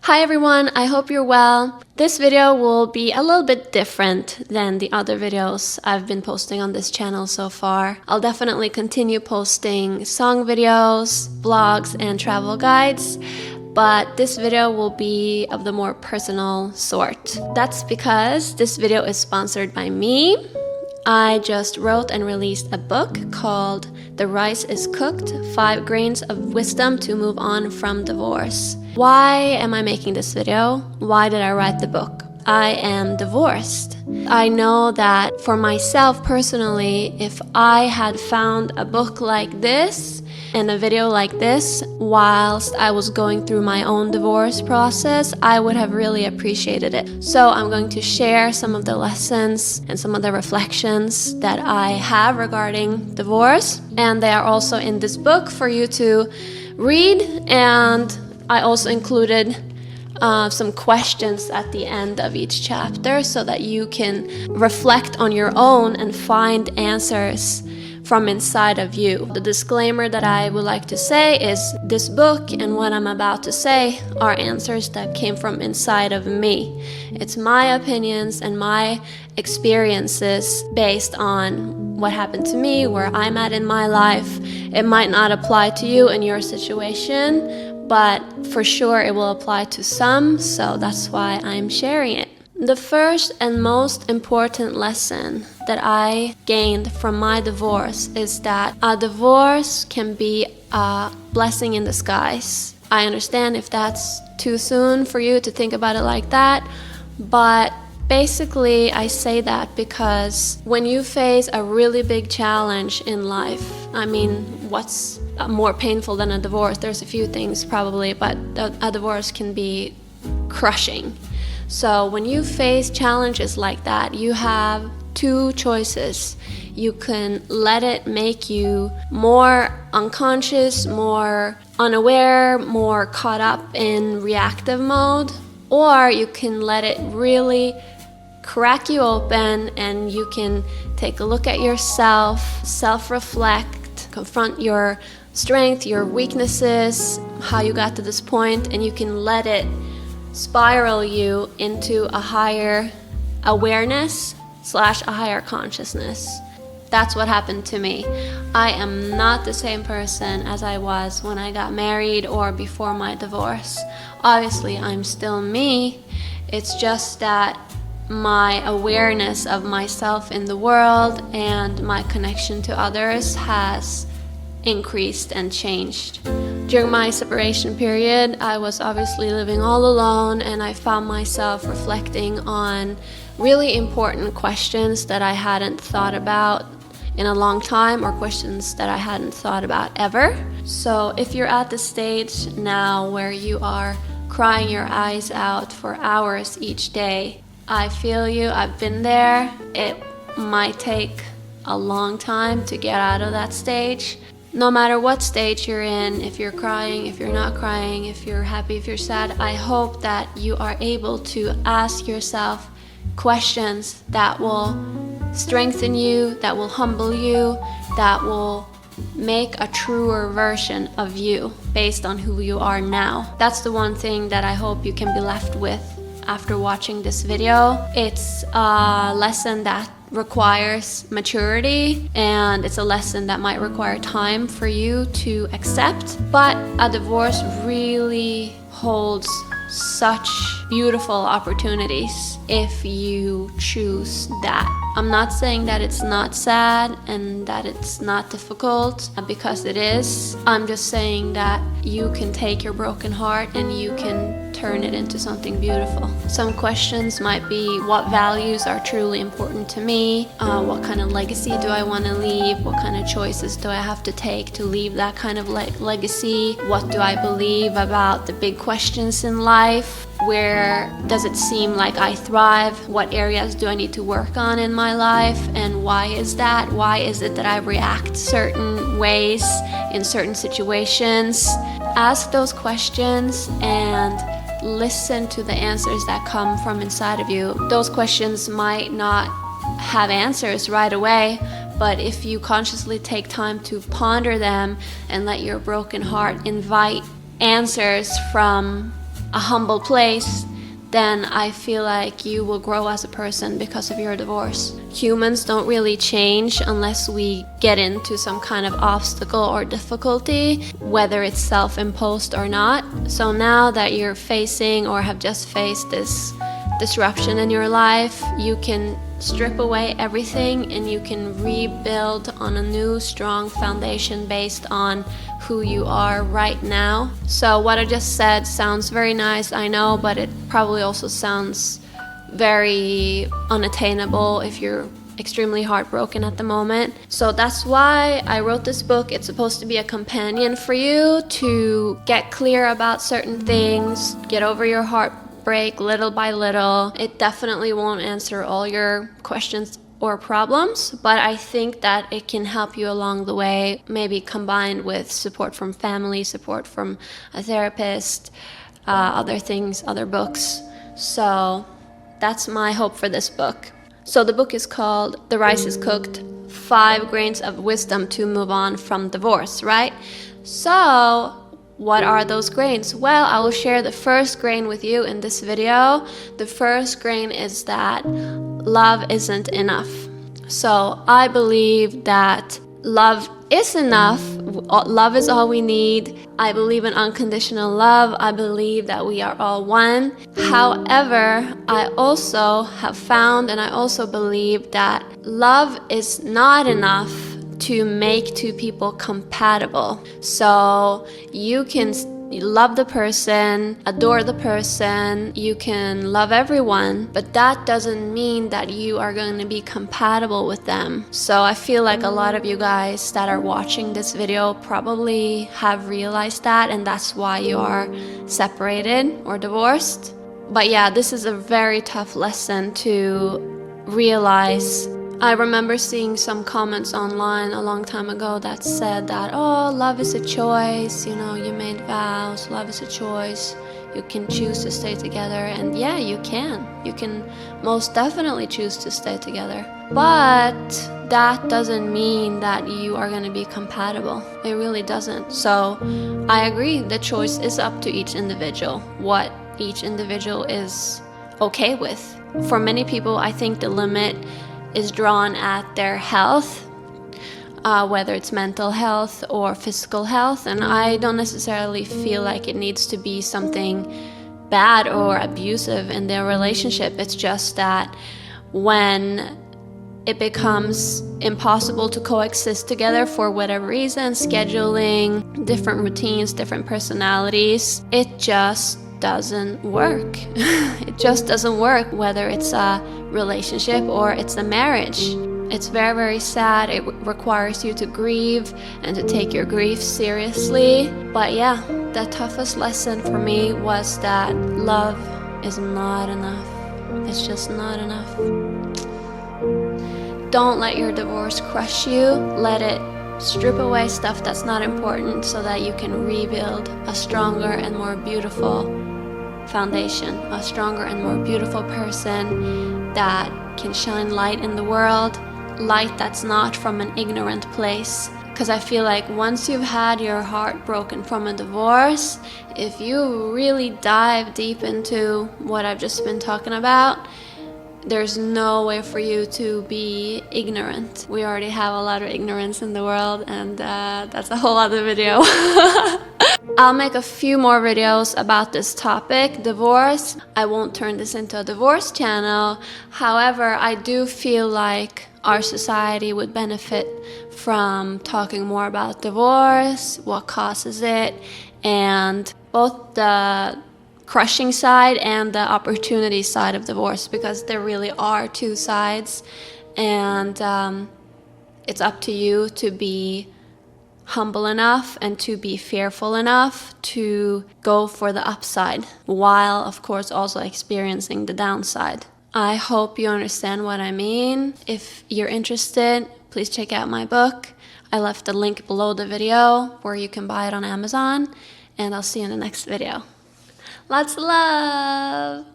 Hi everyone, I hope you're well. This video will be a little bit different than the other videos I've been posting on this channel so far. I'll definitely continue posting song videos, vlogs, and travel guides, but this video will be of the more personal sort. That's because this video is sponsored by me. I just wrote and released a book called The Rice is Cooked, 5 Grains of Wisdom to Move On from Divorce. Why am I making this video? Why did I write the book? I am divorced. I know that for myself personally, if I had found a book like this and a video like this whilst I was going through my own divorce process, I would have really appreciated it. So I'm going to share some of the lessons and some of the reflections that I have regarding divorce, and they are also in this book for you to read. And I also included some questions at the end of each chapter so that you can reflect on your own and find answers from inside of you. The disclaimer that I would like to say is this book and what I'm about to say are answers that came from inside of me. It's my opinions and my experiences based on what happened to me, where I'm at in my life. It might not apply to you in your situation, but for sure it will apply to some, so that's why I'm sharing it. The first and most important lesson that I gained from my divorce is that a divorce can be a blessing in disguise. I understand if that's too soon for you to think about it like that, but basically I say that because when you face a really big challenge in life, I mean, what's more painful than a divorce? There's a few things probably, but a divorce can be crushing. So when you face challenges like that, you have two choices. You can let it make you more unconscious, more unaware, more caught up in reactive mode, or you can let it really crack you open and you can take a look at yourself, self-reflect, confront your strength, your weaknesses, how you got to this point, and you can let it spiral you into a higher awareness / a higher consciousness. That's what happened to me. I am not the same person as I was when I got married or before my divorce. Obviously, I'm still me. It's just that my awareness of myself in the world and my connection to others has increased and changed. During my separation period, I was obviously living all alone, and I found myself reflecting on really important questions that I hadn't thought about in a long time, or questions that I hadn't thought about ever. So if you're at the stage now where you are crying your eyes out for hours each day, I feel you, I've been there. It might take a long time to get out of that stage. No matter what stage you're in, if you're crying, if you're not crying, if you're happy, if you're sad, I hope that you are able to ask yourself questions that will strengthen you, that will humble you, that will make a truer version of you based on who you are now. That's the one thing that I hope you can be left with after watching this video. It's a lesson that requires maturity, and it's a lesson that might require time for you to accept, but a divorce really holds such beautiful opportunities if you choose that. I'm not saying that it's not sad and that it's not difficult, because it is. I'm just saying that you can take your broken heart and you can turn it into something beautiful. Some questions might be, what values are truly important to me? What kind of legacy do I want to leave? What kind of choices do I have to take to leave that kind of legacy? What do I believe about the big questions in life? Where does it seem like I thrive? What areas do I need to work on in my life? And why is that? Why is it that I react certain ways in certain situations? Ask those questions and listen to the answers that come from inside of you. Those questions might not have answers right away, but if you consciously take time to ponder them and let your broken heart invite answers from a humble place, then I feel like you will grow as a person because of your divorce. Humans don't really change unless we get into some kind of obstacle or difficulty, whether it's self-imposed or not. So now that you're facing or have just faced this disruption in your life, you can strip away everything and you can rebuild on a new strong foundation based on who you are right now. So what I just said sounds very nice, I know, but it probably also sounds very unattainable if you're extremely heartbroken at the moment. So that's why I wrote this book. It's supposed to be a companion for you to get clear about certain things, get over your heartbreak little by little. It definitely won't answer all your questions or problems, but I think that it can help you along the way, maybe combined with support from family, support from a therapist, other things, other books. So that's my hope for this book. So the book is called The Rice is Cooked, 5 Grains of Wisdom to Move On from Divorce, right? So what are those grains? Well, I will share the first grain with you in this video. The first grain is that love isn't enough. So I believe that love is enough. Love is all we need. I believe in unconditional love. I believe that we are all one. However, I also have found and I also believe that love is not enough to make two people compatible. So you can love the person, adore the person, you can love everyone, but that doesn't mean that you are going to be compatible with them. So I feel like a lot of you guys that are watching this video probably have realized that, and that's why you are separated or divorced. But yeah, this is a very tough lesson to realize. I remember seeing some comments online a long time ago that said that, oh, love is a choice, you know, you made vows, love is a choice, you can choose to stay together. And yeah, you can most definitely choose to stay together, but that doesn't mean that you are going to be compatible. It really doesn't. So I agree, the choice is up to each individual, what each individual is okay with. For many people, I think the limit is drawn at their health, whether it's mental health or physical health, and I don't necessarily feel like it needs to be something bad or abusive in their relationship. It's just that when it becomes impossible to coexist together for whatever reason, scheduling, different routines, different personalities, it just doesn't work. It just doesn't work, whether it's a relationship or it's a marriage. It's very, very sad. It requires you to grieve and to take your grief seriously. But yeah, the toughest lesson for me was that love is not enough. It's just not enough. Don't let your divorce crush you. Let it strip away stuff that's not important so that you can rebuild a stronger and more beautiful foundation, a stronger and more beautiful person that can shine light in the world, light that's not from an ignorant place. Because I feel like once you've had your heart broken from a divorce, if you really dive deep into what I've just been talking about, there's no way for you to be ignorant. We already have a lot of ignorance in the world, and that's a whole other video. I'll make a few more videos about this topic, divorce. I won't turn this into a divorce channel. However, I do feel like our society would benefit from talking more about divorce, what causes it, and both the crushing side and the opportunity side of divorce, because there really are two sides, and it's up to you to be humble enough and to be fearful enough to go for the upside, while of course also experiencing the downside. I hope you understand what I mean. If you're interested, please check out my book. I left a link below the video where you can buy it on Amazon, and I'll see you in the next video. Lots of love!